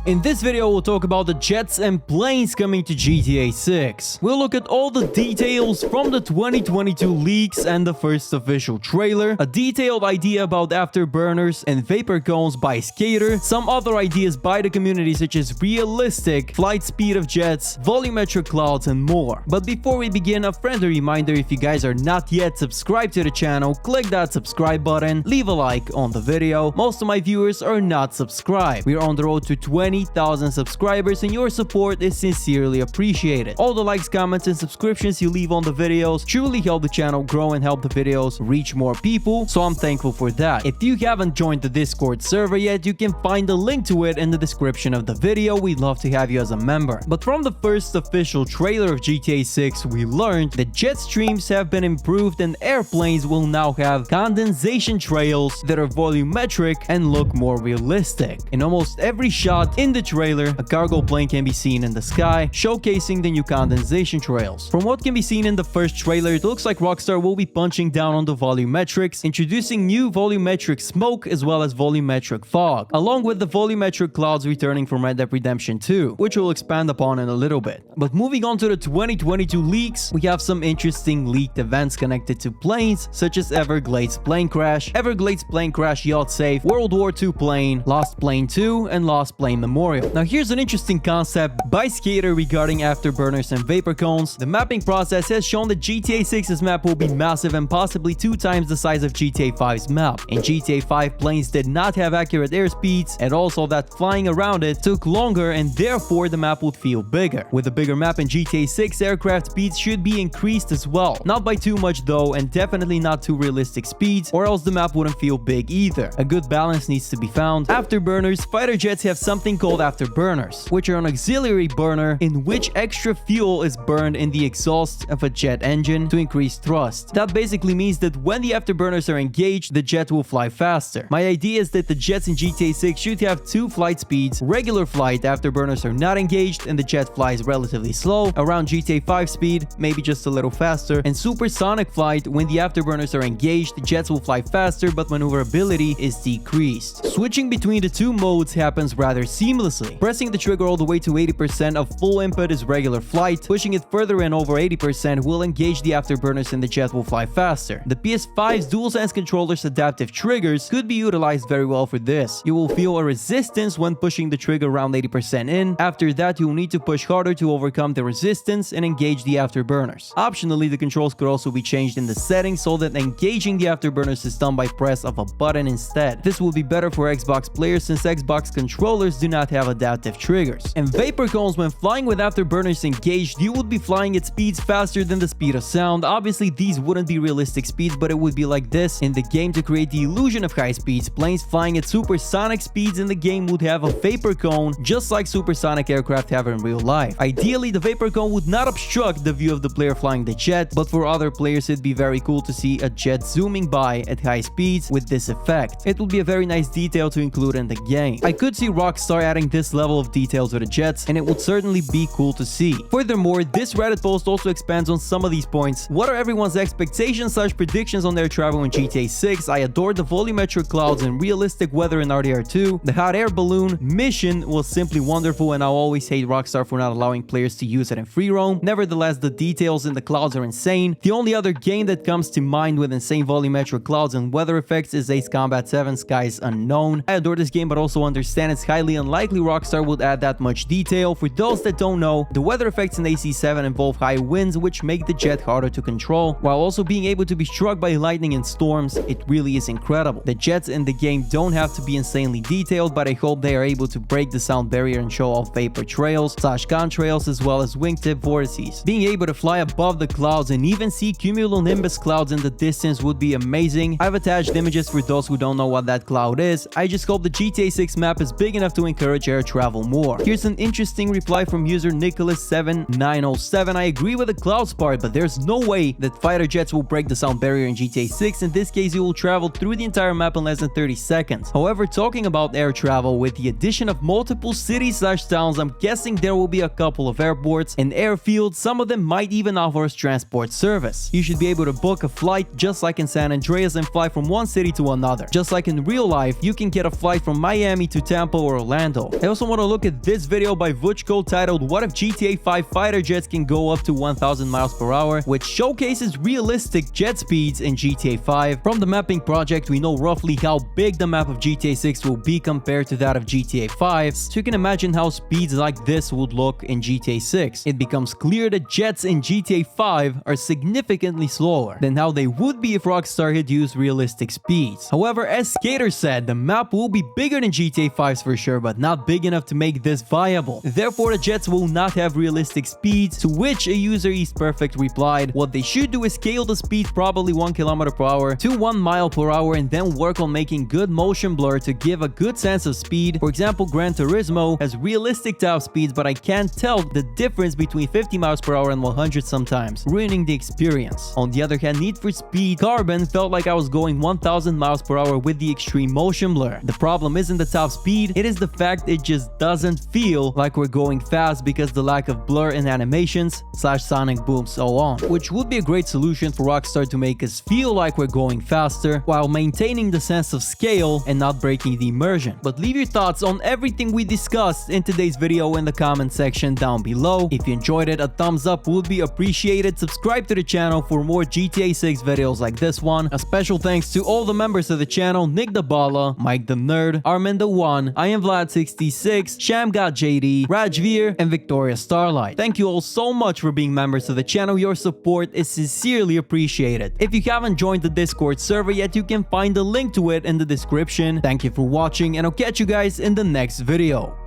In this video, we'll talk about the jets and planes coming to GTA 6. We'll look at all the details from the 2022 leaks and the first official trailer, a detailed idea about afterburners and vapor cones by Skater, some other ideas by the community such as realistic flight speed of jets, volumetric clouds, and more. But before we begin, a friendly reminder, if you guys are not yet subscribed to the channel, click that subscribe button, leave a like on the video. Most of my viewers are not subscribed. We are on the road to 20,000 subscribers and your support is sincerely appreciated. All the likes, comments, and subscriptions you leave on the videos truly help the channel grow and help the videos reach more people, so I'm thankful for that. If you haven't joined the Discord server yet, you can find the link to it in the description of the video. We'd love to have you as a member. But from the first official trailer of GTA 6, we learned that jet streams have been improved and airplanes will now have condensation trails that are volumetric and look more realistic. In almost every shot in the trailer, a cargo plane can be seen in the sky, showcasing the new condensation trails. From what can be seen in the first trailer, it looks like Rockstar will be punching down on the volumetrics, introducing new volumetric smoke as well as volumetric fog, along with the volumetric clouds returning from Red Dead Redemption 2, which we'll expand upon in a little bit. But moving on to the 2022 leaks, we have some interesting leaked events connected to planes, such as Everglades plane crash, yacht safe, World War II plane, Lost Plane 2, and Lost Plane Memorial. Now here's an interesting concept by Skater regarding afterburners and vapor cones. The mapping process has shown that GTA 6's map will be massive and possibly 2 times the size of GTA 5's map. In GTA 5, planes did not have accurate airspeeds, and also that flying around it took longer and therefore the map would feel bigger. With a bigger map in GTA 6, aircraft speeds should be increased as well. Not by too much though, and definitely not too realistic speeds, or else the map wouldn't feel big either. A good balance needs to be found. Afterburners, fighter jets have something called afterburners, which are an auxiliary burner in which extra fuel is burned in the exhaust of a jet engine to increase thrust. That basically means that when the afterburners are engaged, the jet will fly faster. My idea is that the jets in GTA 6 should have 2 flight speeds. Regular flight, afterburners are not engaged and the jet flies relatively slow, around GTA 5 speed, maybe just a little faster, and supersonic flight, when the afterburners are engaged, the jets will fly faster but maneuverability is decreased. Switching between the two modes happens rather seamlessly. Pressing the trigger all the way to 80% of full input is regular flight. Pushing it further in over 80% will engage the afterburners and the jet will fly faster. The PS5's DualSense controller's adaptive triggers could be utilized very well for this. You will feel a resistance when pushing the trigger around 80% in. After that, you will need to push harder to overcome the resistance and engage the afterburners. Optionally, the controls could also be changed in the settings so that engaging the afterburners is done by press of a button instead. This will be better for Xbox players since Xbox controllers do not have adaptive triggers. And vapor cones, when flying with afterburners engaged, you would be flying at speeds faster than the speed of sound. Obviously, these wouldn't be realistic speeds, but it would be like this in the game to create the illusion of high speeds. Planes flying at supersonic speeds in the game would have a vapor cone, just like supersonic aircraft have in real life. Ideally, the vapor cone would not obstruct the view of the player flying the jet, but for other players, it'd be very cool to see a jet zooming by at high speeds with this effect. It would be a very nice detail to include in the game. I could see Rockstar adding this level of detail to the jets, and it would certainly be cool to see. Furthermore, this Reddit post also expands on some of these points. What are everyone's expectations / predictions on their travel in GTA 6? I adored the volumetric clouds and realistic weather in RDR 2. The hot air balloon mission was simply wonderful, and I'll always hate Rockstar for not allowing players to use it in free roam. Nevertheless, the details in the clouds are insane. The only other game that comes to mind with insane volumetric clouds and weather effects is Ace Combat 7 Skies Unknown. I adore this game, but also understand it's highly unlikely Rockstar would add that much detail. For those that don't know, the weather effects in AC7 involve high winds, which make the jet harder to control, while also being able to be struck by lightning and storms. It really is incredible. The jets in the game don't have to be insanely detailed, but I hope they are able to break the sound barrier and show off vapor trails / contrails as well as wingtip vortices. Being able to fly above the clouds and even see cumulonimbus clouds in the distance would be amazing. I've attached images for those who don't know what that cloud is. I just hope the GTA 6 map is big enough to encourage air travel more. Here's an interesting reply from user Nicholas7907. I agree with the clouds part, but there's no way that fighter jets will break the sound barrier in GTA 6. In this case, you will travel through the entire map in less than 30 seconds. However, talking about air travel, with the addition of multiple cities / towns, I'm guessing there will be a couple of airports and airfields. Some of them might even offer us transport service. You should be able to book a flight just like in San Andreas and fly from one city to another. Just like in real life, you can get a flight from Miami to Tampa or Orlando. handle. I also want to look at this video by Vuchko titled "What if GTA 5 fighter jets can go up to 1000 miles per hour?" which showcases realistic jet speeds in GTA 5. From the mapping project, we know roughly how big the map of GTA 6 will be compared to that of GTA 5, so you can imagine how speeds like this would look in GTA 6. It becomes clear that jets in GTA 5 are significantly slower than how they would be if Rockstar had used realistic speeds. However, as Skater said, the map will be bigger than GTA 5's for sure, but not big enough to make this viable. Therefore, the jets will not have realistic speeds, to which a user East Perfect replied, "What they should do is scale the speed probably 1 km per hour to 1 mile per hour and then work on making good motion blur to give a good sense of speed. For example, Gran Turismo has realistic top speeds, but I can't tell the difference between 50 miles per hour and 100 sometimes, ruining the experience. On the other hand, Need for Speed Carbon felt like I was going 1000 miles per hour with the extreme motion blur. The problem isn't the top speed, it is the fact it just doesn't feel like we're going fast because the lack of blur in animations / sonic boom so on, which would be a great solution for Rockstar to make us feel like we're going faster while maintaining the sense of scale and not breaking the immersion. But leave your thoughts on everything we discussed in today's video in the comment section down below. If you enjoyed it, a thumbs up would be appreciated. Subscribe to the channel for more GTA 6 videos like this one. A special thanks to all the members of the channel: Nick the Bala, Mike the Nerd, Armin the One, I am Vlad66, Shamgot JD, Rajveer, and Victoria Starlight. Thank you all so much for being members of the channel. Your support is sincerely appreciated. If you haven't joined the Discord server yet, you can find the link to it in the description. Thank you for watching, and I'll catch you guys in the next video.